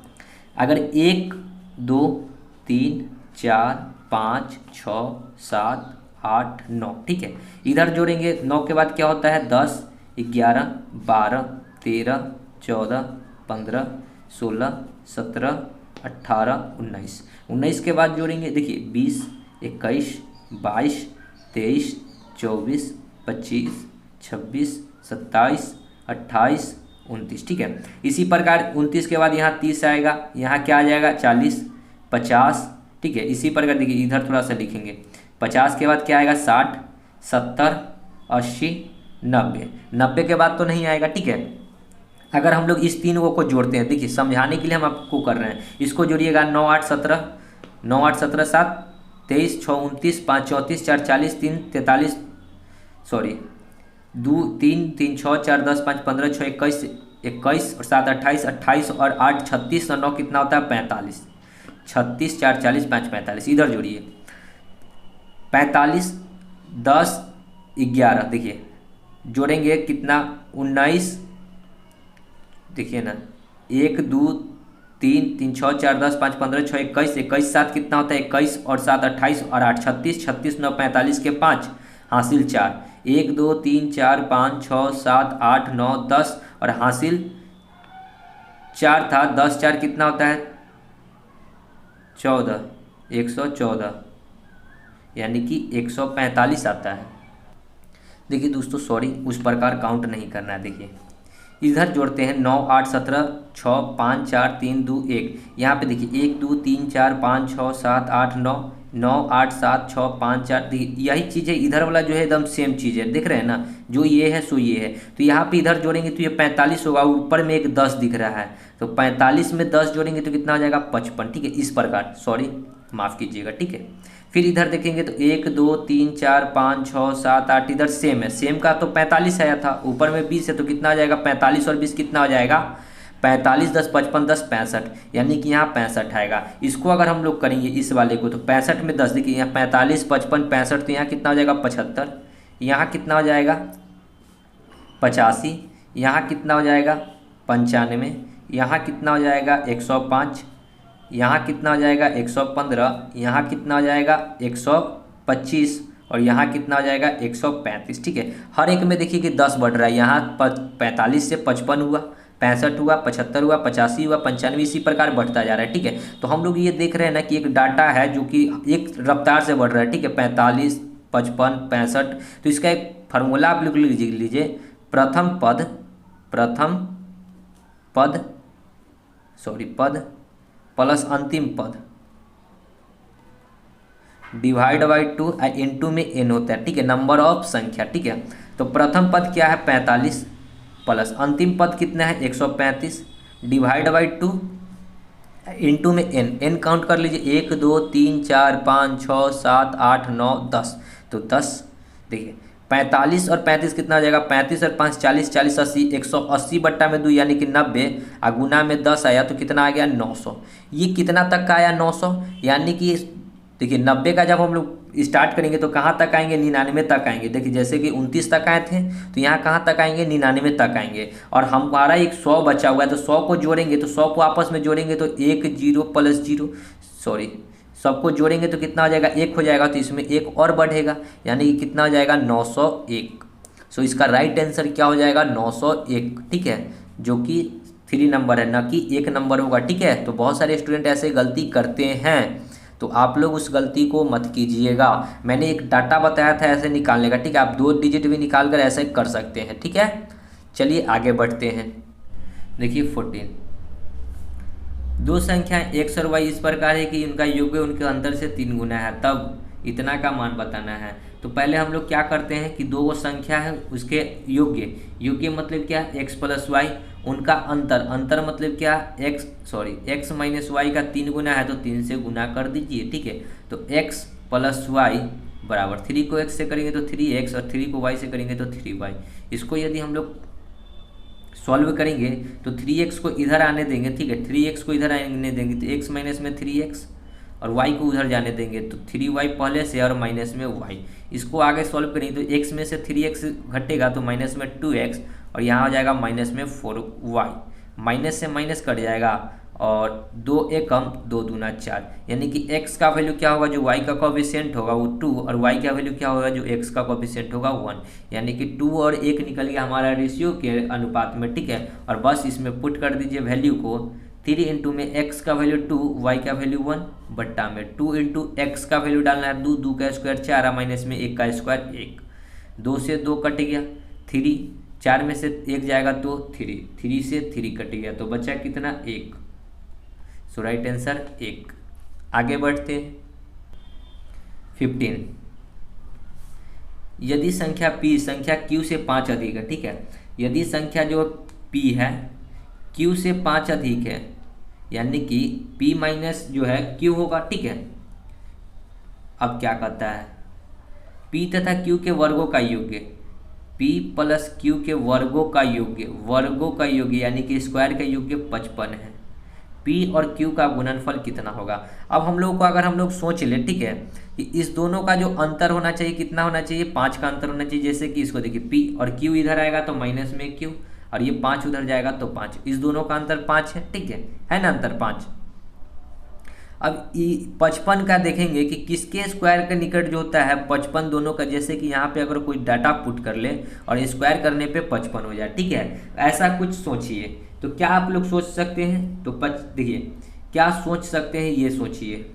अगर 1 2 3 4 5 6 7 8 9, ठीक है, इधर जोड़ेंगे 9 के बाद क्या होता है 10 11 12 13 14 15 16 17 18 19, 19 के बाद जोड़ेंगे देखिए 20 21 22 23 24 25 26 27 28 29, ठीक है। इसी प्रकार 29 के बाद यहाँ 30 आएगा, यहाँ क्या आ जाएगा 40 50, ठीक है। इसी प्रकार देखिए इधर थोड़ा सा लिखेंगे, 50 के बाद क्या आएगा 60 70 80 90, 90 के बाद तो नहीं आएगा, ठीक है। अगर हम लोग इस तीनों को जोड़ते हैं, देखिए समझाने के लिए हम आपको कर रहे हैं, इसको जोड़िएगा 9 8 17 9 8 17 7 23 6 29 5 34 4 40 3 43, सॉरी 2 3 3 6 4 10 5 15 6 21 21 और 7 28 28 और 8 36 और 9 कितना होता है 45, 36 4 40 5 45, इधर जोड़िए 45 10 11, देखिए जोड़ेंगे कितना 19, देखिए ना 1 2 3 3 6 4 10 5 15 6 21 21 7 कितना होता है 21 और 7 28 और 8 36 36 9 45 के 5 हासिल 4, 1 2 3 4 5 6 7 8 9 10 और हासिल 4 था, 10 4 कितना होता है 14, 114, यानी कि 145 आता है। देखिए दोस्तों सॉरी, उस प्रकार काउंट नहीं करना है। देखिए इधर जोड़ते हैं 9 8 17 6 5 4 3 2 1, यहाँ पे देखिए 1 2 3 4 5 6 7 8 9 9 8 7 6 5 4, यही चीज़ है। इधर वाला जो है एकदम सेम चीज़ है, देख रहे हैं ना, जो ये है सो ये है। तो यहाँ पे इधर जोड़ेंगे तो ये 45 होगा, ऊपर में एक 10 दिख रहा है, तो 45 में 10 जोड़ेंगे तो कितना हो जाएगा 55, ठीक है। इस प्रकार, सॉरी माफ़ कीजिएगा, ठीक है। फिर इधर देखेंगे तो 1 2 3 4 5 6 7 8, इधर सेम है, सेम का तो 45 आया था, ऊपर में 20 है तो कितना आ जाएगा 45 और 20 कितना हो जाएगा 45 10 55 10 65, यानी कि यहाँ 65 आएगा। इसको अगर हम लोग करेंगे इस वाले को तो 65 में 10, देखिए यहाँ 45 55 65, तो यहाँ कितना हो जाएगा 75, यहाँ कितना हो जाएगा 85, यहाँ कितना हो जाएगा 95, यहाँ कितना हो जाएगा 105, यहाँ कितना हो जाएगा 115, यहाँ कितना हो जाएगा 125 और यहाँ कितना हो जाएगा 135, ठीक है। हर एक में देखिए कि 10 बढ़ रहा है, यहाँ 45 से 55 हुआ, 65 हुआ, 75 हुआ, 85 हुआ, 95, इसी प्रकार बढ़ता जा रहा है, ठीक है। तो हम लोग ये देख रहे हैं ना कि एक डाटा है जो कि एक रफ्तार से बढ़ रहा है, ठीक है, 45 55 65। तो इसका एक फार्मूला आप लोग लिख लीजिए, प्रथम पद पद प्लस अंतिम पद डिवाइड बाई 2, इनटू में n होता है, ठीक है, नंबर ऑफ संख्या, ठीक है। तो प्रथम पद क्या है 45 प्लस अंतिम पद कितना है 135 डिवाइड बाई 2 इनटू में n काउंट कर लीजिए 1 2 3 4 5 6 7 8 9 10, तो 10, देखिए 45 और 35 कितना हो जाएगा 35 और 5 40 40 80 180 बट्टा में 2 यानी कि 90, गुना में 10 आया तो कितना आ गया 900। ये कितना तक का आया 900, यानी कि देखिए 90 का जब हम लोग स्टार्ट करेंगे तो कहाँ तक आएंगे 99 तक आएंगे। देखिए जैसे कि 29 तक आए थे तो यहाँ कहाँ तक आएंगे 99 तक आएंगे, और हमारा एक 100 बचा हुआ है तो 100 को जोड़ेंगे, तो 100 को आपस में जोड़ेंगे तो 1 0 प्लस 0, सॉरी सबको जोड़ेंगे तो कितना हो जाएगा 1 हो जाएगा, तो इसमें 1 और बढ़ेगा, यानी कि कितना हो जाएगा 901। सो इसका राइट आंसर क्या हो जाएगा 901, ठीक है, जो कि 3 नंबर है, ना कि 1 नंबर होगा, ठीक है। तो बहुत सारे स्टूडेंट ऐसे गलती करते हैं, तो आप लोग उस गलती को मत कीजिएगा। मैंने एक डाटा बताया था ऐसे निकालने का, ठीक है, आप 2 डिजिट भी निकाल कर ऐसे कर सकते हैं, ठीक है। चलिए आगे बढ़ते हैं। देखिए 14, दो संख्याएं x और y इस प्रकार है कि उनका योग उनके अंतर से 3 गुना है, तब इतना का मान बताना है। तो पहले हम लोग क्या करते हैं कि दो संख्या है उसके योग्य मतलब क्या x प्लस वाई, उनका अंतर मतलब क्या x माइनस वाई का 3 गुना है तो 3 से गुना कर दीजिए, ठीक है। तो x प्लस वाई बराबर 3 को x से करेंगे तो 3x और 3 को y से करेंगे तो 3y। इसको यदि हम लोग सॉल्व करेंगे तो 3x को इधर आने देंगे, ठीक है, 3x को इधर आने देंगे तो x माइनस में 3x और y को उधर जाने देंगे तो 3y पहले से और माइनस में y। इसको आगे सॉल्व करेंगे तो x में से 3x घटेगा तो माइनस में 2x और यहाँ हो जाएगा माइनस में 4y। माइनस से माइनस कट जाएगा और 2 एकम 2 दूना 4, यानी कि x का वैल्यू क्या होगा, जो y का कोएफिशिएंट होगा वो 2 और y का वैल्यू क्या होगा, जो x का कोएफिशिएंट होगा 1, यानी कि 2 और 1 निकल गया हमारा रेशियो के अनुपात में। ठीक है, और बस इसमें पुट कर दीजिए वैल्यू को। 3 इंटू में x का वैल्यू 2, y का वैल्यू 1 बट्टा में 2 इंटू x का वैल्यू डालना है 2, 2 का स्क्वायर 4 माइनस में 1 का स्क्वायर 1, 2 से 2 कट गया, 3 4 में से 1 जाएगा तो 3, 3 से 3 कट गया तो बचा कितना 1। सो राइट आंसर 1। आगे बढ़ते हैं 15। यदि संख्या p संख्या q से 5 अधिक है, ठीक है, यदि संख्या जो p है q से 5 अधिक है, यानी कि p माइनस जो है q होगा। ठीक है, अब क्या कहता है, p तथा q के वर्गों का योग्य, p प्लस q के वर्गों का योग्य यानी कि स्क्वायर का योग्य 55 है। p और q का गुणनफल कितना होगा। अब हम लोग को अगर हम लोग सोच ले, ठीक है, कि इस दोनों का जो अंतर होना चाहिए कितना होना चाहिए, 5 का अंतर होना चाहिए। जैसे कि इसको देखिए p और q इधर आएगा तो माइनस में q और ये 5 उधर जाएगा तो 5, इस दोनों का अंतर 5 है। ठीक है ना, अंतर 5। अब 55 का देखेंगे कि किसके स्क्वायर के निकट जो होता है 55 दोनों का। जैसे कि यहाँ पे अगर कोई डाटा पुट कर ले और स्क्वायर करने पे 55 हो जाए, ठीक है, ऐसा कुछ सोचिए। तो क्या आप लोग सोच सकते हैं, तो देखिए क्या सोच सकते हैं, ये सोचिए।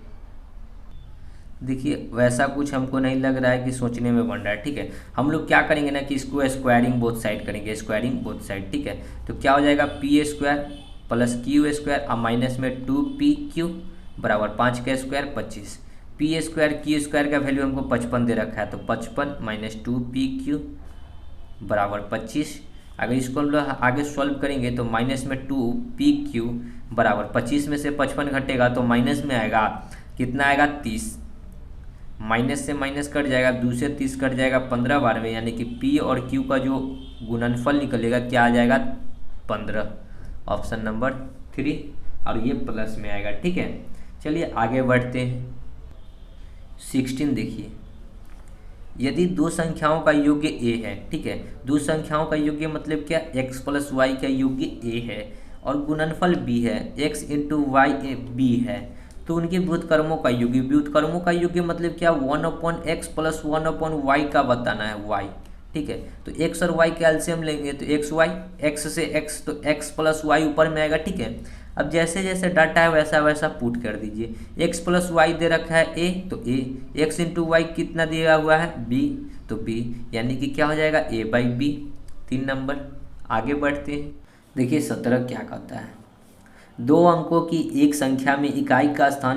देखिए वैसा कुछ हमको नहीं लग रहा है कि सोचने में बन रहा है। ठीक है, हम लोग क्या करेंगे ना कि इसको स्क्वायरिंग बोथ साइड करेंगे, स्क्वायरिंग बोथ साइड। ठीक है, तो क्या हो जाएगा p square plus q square और माइनस में 2pq बराबर 5 का square 25। p square q square का वैल्यू हमको 55 दे रखा है, तो 55 माइनस 2pq बराबर 25। अगर इसको हम लोग आगे सॉल्व करेंगे तो माइनस में 2pq बराबर 25 में से 55 घटेगा तो माइनस में आएगा कितना आएगा 30, माइनस से माइनस कट जाएगा, 2 से 30 कट जाएगा 15 बार में, यानी कि p और q का जो गुणनफल निकलेगा क्या आ जाएगा 15, ऑप्शन नंबर 3, और ये प्लस में आएगा। ठीक है, चलिए आगे बढ़ते हैं 16। देखिए यदि दो संख्याओं का योग्य a है, ठीक है, दो संख्याओं का योग्य मतलब क्या, x प्लस वाई का योग्य a है और गुणनफल b है, x इंटू वाई b है, तो उनके व्युत्क्रमों का योग्य, व्युत्क्रमों का योग्य मतलब क्या 1/x प्लस 1/y का बताना है y। ठीक है, तो x और y के एलसीएम लेंगे तो xy, x से x तो x प्लस वाई ऊपर में आएगा। ठीक है, अब जैसे जैसे डाटा है वैसा वैसा पुट कर दीजिए। x प्लस वाई दे रखा है a तो a, x इंटू वाई कितना दिया हुआ है b तो b, यानी कि क्या हो जाएगा a बाई b, 3 नंबर। आगे बढ़ते हैं, देखिए 17 क्या कहता है, दो अंकों की एक संख्या में इकाई का स्थान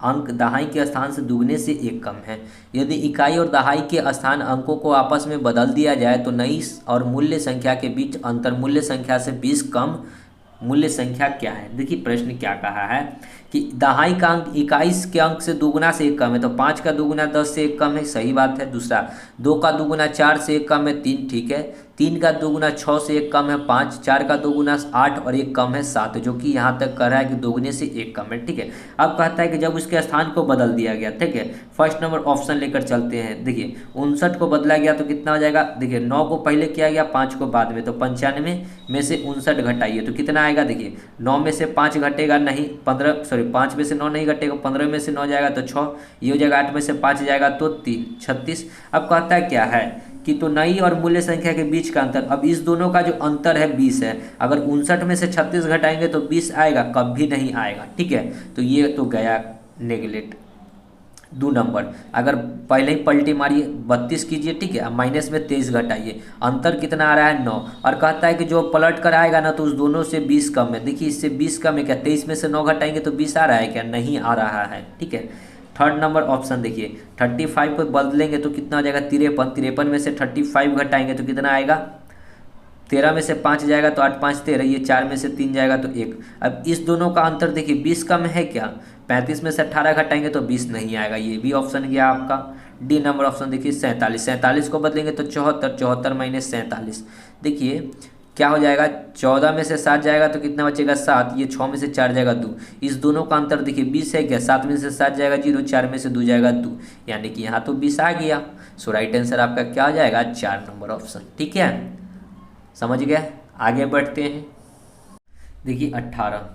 अंक दहाई के स्थान से दुगने से 1 कम है। यदि इकाई और दहाई के स्थान अंकों को आपस में बदल दिया जाए तो नई और मूल्य संख्या के बीच अंतर मूल्य संख्या से 20 कम मूल्य संख्या क्या है। देखिए प्रश्न क्या कहा है कि दहाई का अंक 21 के अंक से दुगुना से 1 कम है, तो 5 का दुगुना 10 से 1 कम है, सही बात है। दूसरा 2 का दुगुना 4 से 1 कम है 3, ठीक है। 3 का दुगुना 6 से 1 कम है 5, 4 का दुगुना 8 और 1 कम है 7, जो कि यहाँ तक कह रहा है कि दोगुने से 1 कम है। ठीक है, अब कहता है कि जब उसके स्थान को बदल दिया गया, ठीक है, फर्स्ट नंबर ऑप्शन लेकर चलते हैं। देखिए 59 को बदला गया तो कितना हो जाएगा, देखिए 9 को पहले किया गया 5 को बाद में, तो 95 में से 59 घटाइए तो कितना आएगा। देखिए 9 में से 5 घटेगा नहीं, 5 में से 9 नहीं घटेगा, 15 में से 9 जाएगा तो 6, ये हो जाएगा 8 में से 5 जाएगा तो 3, 36। अब कहता है क्या है कि तो नई और मूल्य संख्या के बीच का अंतर, अब इस दोनों का जो अंतर है 20 है, अगर 59 में से 36 घटाएंगे तो 20 आएगा, कभी नहीं आएगा। ठीक है, तो ये तो गया नेगलेक्ट। 2 नंबर अगर पहले ही पलटी मारिए 32 कीजिए, ठीक है, अब माइनस में 23 घटाइए, अंतर कितना आ रहा है 9, और कहता है कि जो पलट कर आएगा ना तो उस दोनों से 20 कम है। देखिए इससे 20 कम है क्या, 23 में से 9 घटाएंगे तो 20 आ रहा है क्या, नहीं आ रहा है। ठीक है, थर्ड नंबर ऑप्शन देखिए 35 को बदलेंगे तो कितना हो जाएगा 53, 53 में से 35 घटाएंगे तो कितना आएगा, 13 में से 5 जाएगा तो 8 5 13, ये 4 में से 3 जाएगा तो 1। अब इस दोनों का अंतर देखिए 20 कम है क्या, 35 में से 18 घटाएंगे तो 20 नहीं आएगा, ये भी ऑप्शन गया आपका। डी नंबर ऑप्शन देखिए 47, 47 को बदलेंगे तो 74, 74 माइनस 47, देखिए क्या हो जाएगा, 14 में से 7 जाएगा तो कितना बचेगा 7, ये 6 में से 4 जाएगा 2, इस दोनों का अंतर देखिए 20 है क्या, 7 में से 7 जाएगा 0, 4 में से 2 जाएगा 2, यानी कि यहाँ तो 20 आ गया। सो राइट आंसर आपका क्या हो जाएगा, 4 नंबर ऑप्शन। ठीक है, समझ गए। आगे बढ़ते हैं। देखिए 18,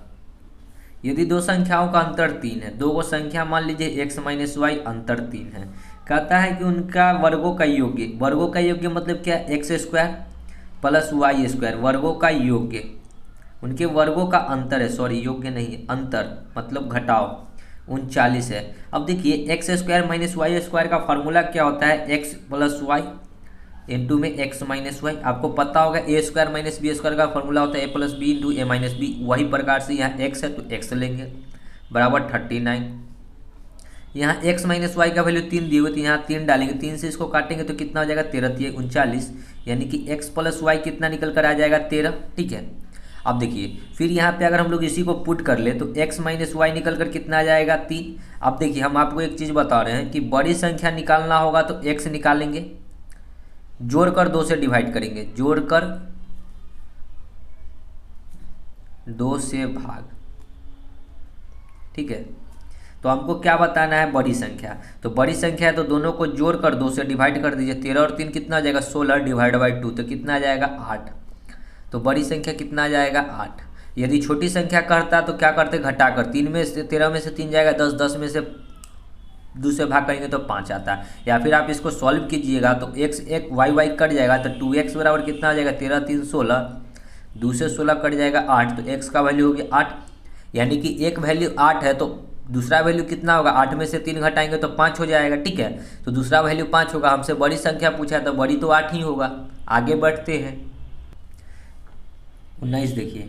यदि दो संख्याओं का अंतर 3 है, दो को संख्या मान लीजिए x माइनस वाई, अंतर 3 है, कहता है कि उनका वर्गों का योग्य, वर्गों का योग्य मतलब क्या, x square plus y square, वर्गों का योग्य, उनके वर्गों का अंतर है, सॉरी योग्य नहीं है, अंतर मतलब घटाव 39 है। अब देखिए x square minus y square का फॉर्मूला क्या होता है, एक्स प्लस वाई इंटू में एक्स माइनस वाई, आपको पता होगा A square minus B square का फॉर्मूला होता है A plus B into A minus B. वही प्रकार से यहाँ एक्स है तो एक्स लेंगे बराबर 39, यहाँ एक्स माइनस वाई का वैल्यू 3 दिए हुए तो यहाँ 3 डालेंगे, 3 से इसको काटेंगे तो कितना हो जाएगा 13 39, यानी कि एक्स प्लस वाई कितना निकल कर आ जाएगा 13। ठीक है, अब देखिए फिर यहाँ पे अगर हम लोग इसी को पुट कर ले तो x माइनस वाई निकल कर कितना आ जाएगा 3। अब देखिए हम आपको एक चीज़ बता रहे हैं कि बड़ी संख्या निकालना होगा तो x निकालेंगे, जोड़कर 2 से डिवाइड करेंगे, जोड़कर 2 से भाग। ठीक है, तो हमको क्या बताना है, बड़ी संख्या, तो बड़ी संख्या है तो दोनों को जोड़कर 2 से डिवाइड कर दीजिए, 13 और 3 कितना आ जाएगा 16 डिवाइड बाई 2 तो कितना आ जाएगा 8, तो बड़ी संख्या कितना आ जाएगा 8। यदि छोटी संख्या करता तो क्या करते, घटाकर 3 में से 13 में से 3 जाएगा 10, 10 में से 2 से भाग करेंगे तो 5 आता है। या फिर आप इसको सॉल्व कीजिएगा तो x एक y कट जाएगा तो 2x बराबर कितना आ जाएगा 13 3 16, 2 से 16 कट जाएगा 8, तो x का वैल्यू हो गया 8, यानी कि एक वैल्यू 8 है तो दूसरा वैल्यू कितना होगा, 8 में से 3 घटाएंगे तो 5 हो जाएगा। ठीक है, तो दूसरा वैल्यू 5 होगा, हमसे बड़ी संख्या पूछा है तो बड़ी तो 8 ही होगा। आगे बढ़ते हैं। 19 देखिए,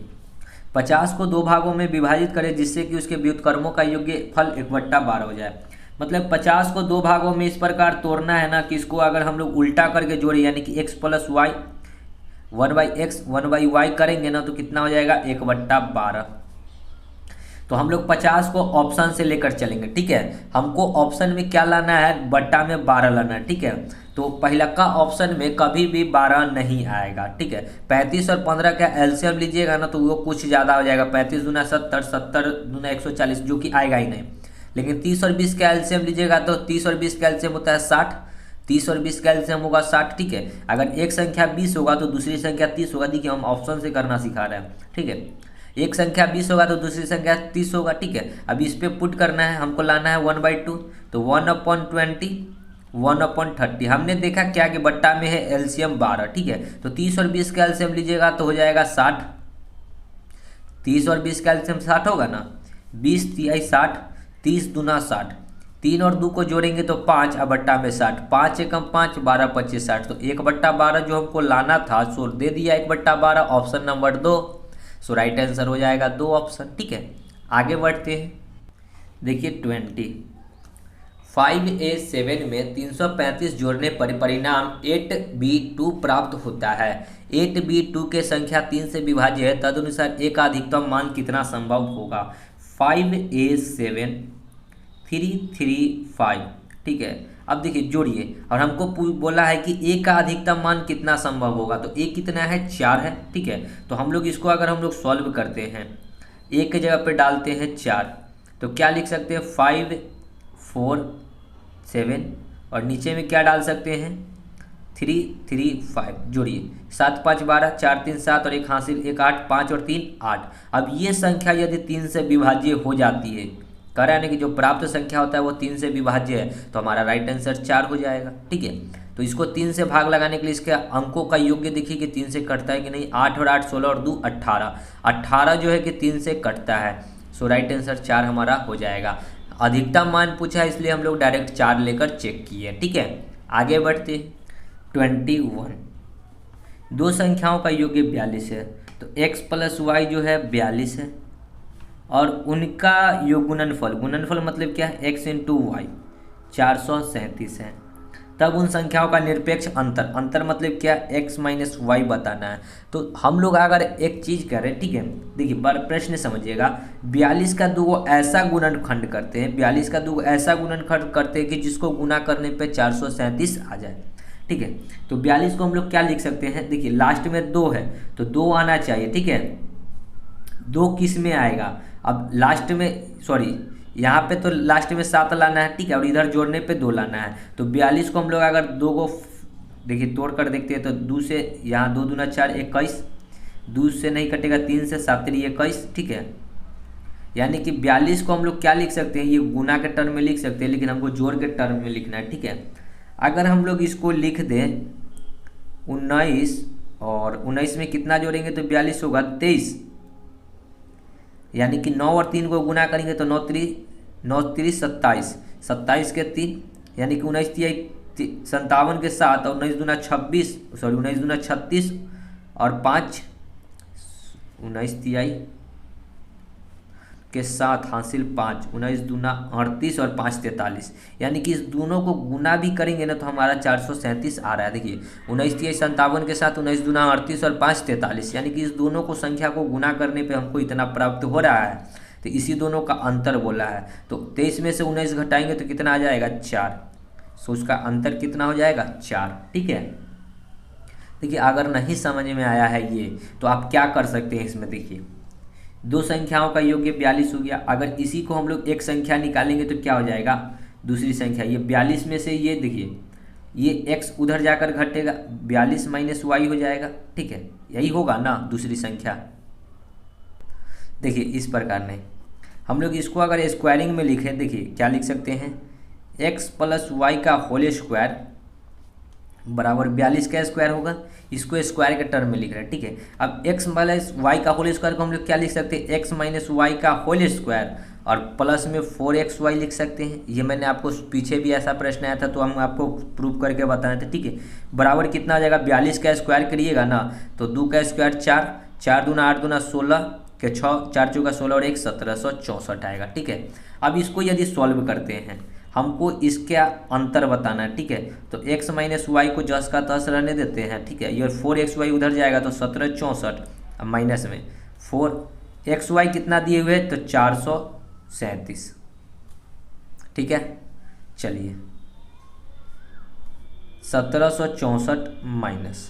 50 को 2 भागों में विभाजित करें जिससे कि उसके व्युत्क्रमों का योग्य फल 1/12 हो जाए। मतलब 50 को 2 भागों में इस प्रकार तोड़ना है ना कि इसको अगर हम लोग उल्टा करके जोड़े यानी कि x plus Y 1/x 1/y करेंगे ना तो कितना हो जाएगा 1/12। तो हम लोग 50 को ऑप्शन से लेकर चलेंगे। ठीक है, हमको ऑप्शन में क्या लाना है, बट्टा में 12 लाना है। ठीक है, तो पहला का ऑप्शन में कभी भी 12 नहीं आएगा। ठीक है, 35 और 15 का एलसीएम लीजिएगा ना तो वो कुछ ज़्यादा हो जाएगा, 35 दूना 70, 70 दूना 140, जो कि आएगा ही नहीं। लेकिन 30 और 20 का एलसीएम लीजिएगा तो 30 और 20 का एलसीएम होता है 60, 30 और 20 का एलसीएम होगा 60। ठीक है, अगर एक संख्या 20 होगा तो दूसरी संख्या 30 होगा। देखिए हम ऑप्शन से करना सिखा रहे हैं। ठीक है, एक संख्या 20 होगा तो दूसरी संख्या 30 होगा। ठीक है, अब इस पे पुट करना है, हमको लाना है 1/2, तो 1/20 1/30। हमने देखा क्या कि बट्टा में है एलसीएम 12। ठीक है, तो 30 और 20 का एलसीएम लीजिएगा तो हो जाएगा 60, 30 और 20 का एलसीएम 60 होगा ना, 20 तिहाई 60, 30 दूना 60, 3 और 2 को जोड़ेंगे तो 5 अब बट्टा में 60, 5 एकम 5 12 25 60, तो 1/12 जो हमको लाना था सो दे दिया 1/12, ऑप्शन नंबर 2। सो राइट आंसर हो जाएगा 2 ऑप्शन। ठीक है, आगे बढ़ते हैं। देखिए 20, 5a7 में 335 जोड़ने पर परिणाम 8b2 प्राप्त होता है। 8b2 के संख्या 3 से विभाज्य है, तदनुसार a का अधिकतम मान कितना संभव होगा। 5a7 335। ठीक है, अब देखिए जोड़िए और हमको बोला है कि a का अधिकतम मान कितना संभव होगा, तो a कितना है 4 है। ठीक है, तो हम लोग इसको अगर हम लोग सॉल्व करते हैं, a के जगह पे डालते हैं 4, तो क्या लिख सकते हैं 5 4 7 और नीचे में क्या डाल सकते हैं 3 3 5। जोड़िए 7 5 12, 4 3 7 और 1 हासिल 1 8, 5 और 3 8। अब ये संख्या यदि 3 से विभाज्य हो जाती है, कह रहा है ना कि जो प्राप्त संख्या होता है वो 3 से विभाज्य है, तो हमारा राइट आंसर 4 हो जाएगा। ठीक है, तो इसको 3 से भाग लगाने के लिए इसके अंकों का योग्य देखिए कि 3 से कटता है कि नहीं। 8 और 8 16 और 2 18, 18 जो है कि 3 से कटता है। सो राइट आंसर 4 हमारा हो जाएगा। अधिकतम मान पूछा है इसलिए हम लोग डायरेक्ट 4 लेकर चेक किए। ठीक है, आगे बढ़ते। 21, दो संख्याओं का योग्य 42 है, तो x प्लस वाई जो है 42 है और उनका योग गुणनफल, गुणनफल मतलब क्या है x इंटू वाई 437 है। तब उन संख्याओं का निरपेक्ष अंतर, अंतर मतलब क्या x माइनस वाई बताना है। तो हम लोग अगर एक चीज़ करें, ठीक है, देखिए प्रश्न समझिएगा, 42 का 2 ऐसा गुणनखंड करते हैं, 42 का 2 ऐसा गुणनखंड करते हैं कि जिसको गुना करने पे 437 आ जाए। ठीक है। तो 42 को हम लोग क्या लिख सकते हैं, देखिए लास्ट में 2 है तो 2 आना चाहिए, ठीक है। 2 किस में आएगा, अब लास्ट में सॉरी यहाँ पे तो लास्ट में 7 लाना है, ठीक है, और इधर जोड़ने पे 2 लाना है। तो 42 को हम लोग अगर 2 को देखिए तोड़ कर देखते हैं तो 2 से यहाँ 2 दूना 4 21, 2 से नहीं कटेगा, 3 से 7 3 21, ठीक है। यानी कि 42 को हम लोग क्या लिख सकते हैं, ये गुना के टर्म में लिख सकते हैं, लेकिन हमको जोड़ के टर्म में लिखना है, ठीक है। अगर हम लोग इसको लिख दें 19 और 19 में कितना जोड़ेंगे तो 42 होगा 23, यानी कि 9 और 3 को गुना करेंगे तो 9 3 27, 27 के 3 यानी कि 19 57 के 7 और 19 दूना 26 सॉरी 19 दूना 36 और 5 19 तिहाई के 7 हासिल 5, 19 दूना 38 और 5 43, यानी कि इस दोनों को गुना भी करेंगे ना तो हमारा 437 आ रहा है। देखिए 19 तिहाई 57 के साथ 19 दूना 38 और 5 43, यानी कि इस दोनों को संख्या को गुना करने पे हमको इतना प्राप्त हो रहा है, तो इसी दोनों का अंतर बोला है। तो 23 में से 19 घटाएंगे तो कितना आ जाएगा 4, सो उसका अंतर कितना हो जाएगा 4, ठीक है। देखिए अगर नहीं समझ में आया है ये तो आप क्या कर सकते हैं इसमें, देखिए 2 संख्याओं का योग्य 42 हो गया, अगर इसी को हम लोग एक संख्या निकालेंगे तो क्या हो जाएगा दूसरी संख्या, ये 42 में से ये देखिए ये x उधर जाकर घटेगा 42 माइनस वाई हो जाएगा, ठीक है, यही होगा ना दूसरी संख्या। देखिए इस प्रकार नहीं, हम लोग इसको अगर स्क्वायरिंग में लिखें, देखिए क्या लिख सकते हैं, x प्लस वाई का होल स्क्वायर बराबर 42 का स्क्वायर होगा, इसको स्क्वायर के टर्म में लिख रहे हैं, ठीक है। अब x माइनस वाई का होल स्क्वायर को हम लोग क्या लिख सकते हैं, x माइनस वाई का होल स्क्वायर और प्लस में 4xy लिख सकते हैं। ये मैंने आपको पीछे भी ऐसा प्रश्न आया था तो हम आपको प्रूव करके बताए थे, ठीक है। बराबर कितना आ जाएगा, 42 का स्क्वायर करिएगा ना तो 2 का स्क्वायर 4, 4 दूना 8 दूना 16 के 6, 4 चौका 16 और 1 1764 आएगा, ठीक है। अब इसको यदि सॉल्व करते हैं, हमको इसके अंतर बताना है, ठीक है। तो x माइनस वाई को जस का तस रहने देते हैं, ठीक है। ये 4xy उधर जाएगा तो 1764, अब माइनस में 4xy कितना दिए हुए तो 437, ठीक है। चलिए 1764 माइनस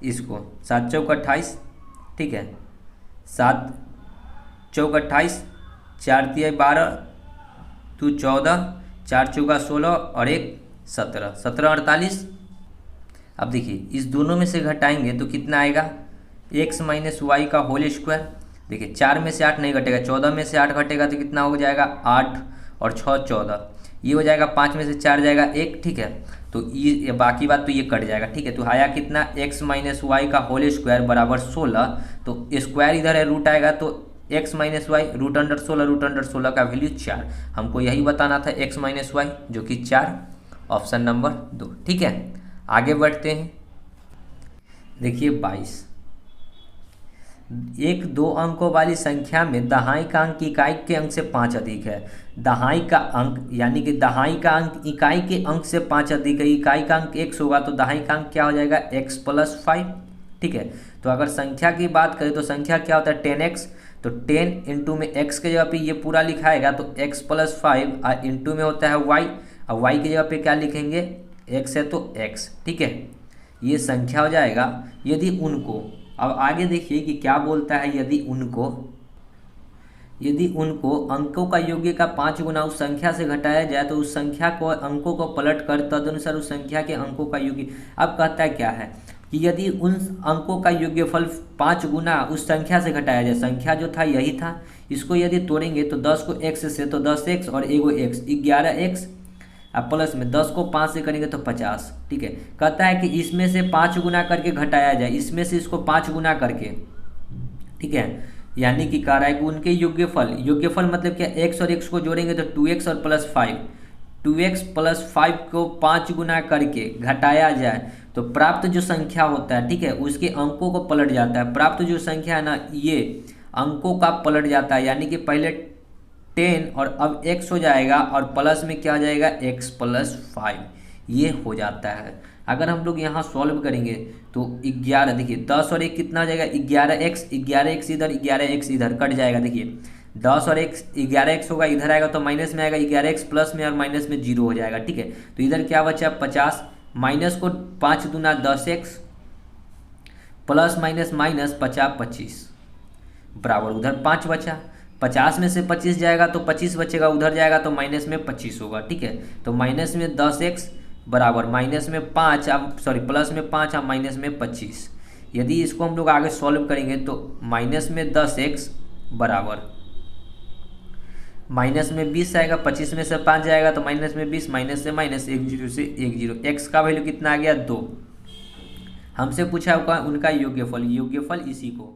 इसको 7 चौक 28, ठीक है, 7 चौक 28, 4 तिहाई 12, 2 14, 4 चौका 16 और 1 17, 17 48। अब देखिए इस दोनों में से घटाएंगे तो कितना आएगा, x माइनस वाई का होल स्क्वायर, देखिए 4 में से 8 नहीं घटेगा, 14 में से 8 घटेगा तो कितना हो जाएगा 8 और 6 14, ये हो जाएगा 5 में से 4 जाएगा 1, ठीक है। तो ये बाकी बात तो ये कट जाएगा, ठीक है। तो आया कितना x माइनस वाई का होल स्क्वायर बराबर 16, तो स्क्वायर इधर है रूट आएगा तो x minus y root under 16 का वैल्यू 4, हमको यही बताना था x माइनस वाई जो कि 4, ऑप्शन नंबर 2, ठीक है। आगे बढ़ते हैं, देखिए 22, एक 2 अंकों वाली संख्या में दहाई का अंक इकाई के अंक से 5 अधिक है। दहाई का अंक यानी कि दहाई का अंक इकाई के अंक से 5 अधिक है, इकाई का अंक x होगा तो दहाई का अंक क्या हो जाएगा x प्लस 5, ठीक है। तो अगर संख्या की बात करें तो संख्या क्या होता है 10x, तो 10 इंटू में x के जगह पे ये पूरा लिखाएगा तो x प्लस 5 और इंटू में होता है y, और y की जगह पे क्या लिखेंगे x है तो x, ठीक है। ये संख्या हो जाएगा यदि उनको, अब आगे देखिए कि क्या बोलता है, यदि उनको अंकों का योग्य का 5 गुना उस संख्या से घटाया जाए तो उस संख्या को अंकों को पलट कर तदनुसार उस संख्या के अंकों का योग्य। अब कहता है क्या है कि यदि उन अंकों का योग्यफल 5 गुना उस संख्या से घटाया जाए, संख्या जो था यही था, इसको यदि तोड़ेंगे तो 10 को x से तो 10x और एगो x 11x, अब प्लस में 10 को 5 से करेंगे तो 50, ठीक है। कहता है कि इसमें से 5 गुना करके घटाया जाए, इसमें से इसको 5 गुना करके, ठीक है। यानी कि कह रहा है कि उनके योग्यफल मतलब क्या, x और x को जोड़ेंगे तो 2x और प्लस 5, 2x प्लस 5 को 5 गुना करके घटाया जाए तो प्राप्त जो संख्या होता है, ठीक है, उसके अंकों को पलट जाता है। प्राप्त जो संख्या है ना ये अंकों का पलट जाता है, यानी कि पहले 10 और अब x हो जाएगा और प्लस में क्या हो जाएगा x प्लस 5, ये हो जाता है। अगर हम लोग यहाँ सॉल्व करेंगे तो 11, देखिए 10 और 1 कितना हो जाएगा 11x, 11x इधर 11x इधर कट जाएगा, देखिए 10 और एक्स 11x होगा, इधर आएगा तो माइनस में आएगा, 11x प्लस में और माइनस में 0 हो जाएगा। ठीक है, तो इधर क्या बचा 50, माइनस को 5 दूना 10x प्लस माइनस माइनस 50 25 बराबर उधर 5 बचा। 50 में से 25 जाएगा तो 25 बचेगा, उधर जाएगा तो माइनस में 25 होगा। ठीक है, तो माइनस में 10x बराबर माइनस में 5 सॉरी प्लस में 5 और माइनस में 25। यदि इसको हम लोग आगे सॉल्व करेंगे तो माइनस में 10x बराबर माइनस में 20 आएगा, 25 में से 5 जाएगा तो माइनस में 20, माइनस से माइनस 1 0 से 1 0। एक्स का वैल्यू कितना आ गया 2। हमसे पूछा होगा उनका योग्यफल, योग्यफल इसी को